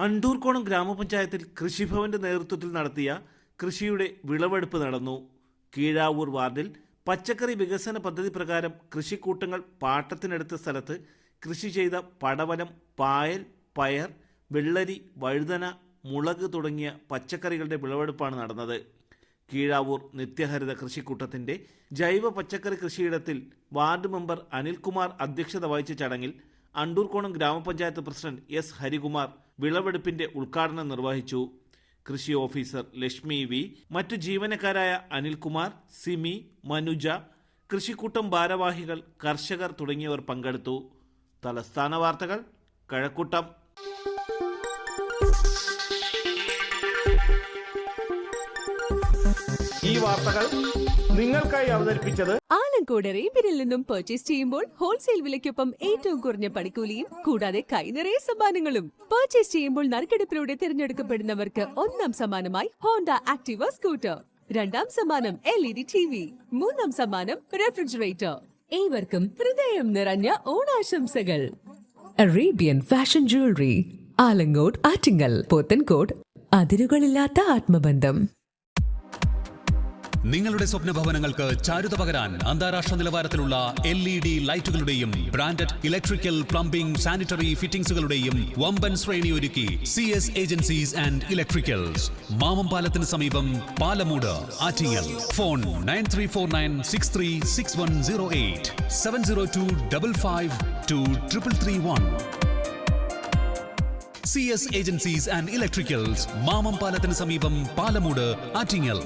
അണ്ടൂർക്കോണം ഗ്രാമപഞ്ചായത്തിൽ കൃഷിഭവന്റെ നേതൃത്വത്തിൽ നടത്തിയ കൃഷിയുടെ വിളവെടുപ്പ് നടന്നു. കീഴാവൂർ വാർഡിൽ പച്ചക്കറി വികസന പദ്ധതി പ്രകാരം കൃഷിക്കൂട്ടങ്ങൾ പാട്ടത്തിനെടുത്ത സ്ഥലത്ത് കൃഷി ചെയ്ത പടവലം, പായൽ, പയർ, വെള്ളരി, വഴുതന, മുളക് തുടങ്ങിയ പച്ചക്കറികളുടെ വിളവെടുപ്പാണ് നടന്നത്. കീഴാവൂർ നിത്യഹരിത കൃഷിക്കൂട്ടത്തിന്റെ ജൈവ പച്ചക്കറി കൃഷിയിടത്തിൽ വാർഡ് മെമ്പർ അനിൽകുമാർ അധ്യക്ഷത വഹിച്ച ചടങ്ങിൽ അണ്ടൂർക്കോണം ഗ്രാമപഞ്ചായത്ത് പ്രസിഡന്റ് എസ് ഹരികുമാർ വിളവെടുപ്പിന്റെ ഉദ്ഘാടനം നിർവഹിച്ചു. കൃഷി ഓഫീസർ ലക്ഷ്മി വി, മറ്റു ജീവനക്കാരായ അനിൽകുമാർ, സിമി, മനുജ, കൃഷിക്കൂട്ടം ഭാരവാഹികൾ, കർഷകർ തുടങ്ങിയവർ പങ്കെടുത്തു. തലസ്ഥാന വാർത്തകൾ കഴക്കൂട്ടം. ഈ വാർത്തകൾ നിങ്ങൾക്കായി അവതരിപ്പിച്ചത് ആലങ്കോട് റീബിനിൽ നിന്നും പർച്ചേസ് ചെയ്യുമ്പോൾ ഹോൾസെയിൽ വിലയ്ക്കൊപ്പം ഏറ്റവും കുറഞ്ഞ പണിക്കൂലിയും കൂടാതെ കൈനിറയെ സമ്മാനങ്ങളും. പർച്ചേസ് ചെയ്യുമ്പോൾ നറുക്കെടുപ്പിലൂടെ തിരഞ്ഞെടുക്കപ്പെടുന്നവർക്ക് 1ാം സമ്മാനമായി ഹോണ്ട ആക്ടിവ സ്കൂട്ടർ, 2ാം സമ്മാനം LED TV, 3ാം സമ്മാനം റെഫ്രിജറേറ്റർ. ഏവർക്കും ഹൃദയം നിറഞ്ഞ ഓണാശംസകൾ. Arabian fashion jewellery, Alamcode, Attingal, Pothencode. അതിരുകളില്ലാത്ത ആത്മബന്ധം. നിങ്ങളുടെ സ്വപ്ന ഭവനങ്ങൾക്ക് ചാരുത പകരാൻ അന്താരാഷ്ട്ര നിലവാരത്തിലുള്ള LED ലൈറ്റുകളുടെയും ബ്രാൻഡഡ് ഇലക്ട്രിക്കൽ, പ്ലംബിംഗ്, സാനിറ്ററി ഫിറ്റിംഗ്സുകളുടെയും വമ്പൻ ശ്രേണി ഒരുക്കി CS ഏജൻസീസ് ആൻഡ് ഇലക്ട്രിക്കൽസ്. മാമംപാലത്തിന് സമീപം, Palamood, Attingal. Phone 9349636108 702552331. CS agencies and electricals, മാമംപാലത്തിന് സമീപം, പാലമൂട്, ആറ്റിങ്ങൽ.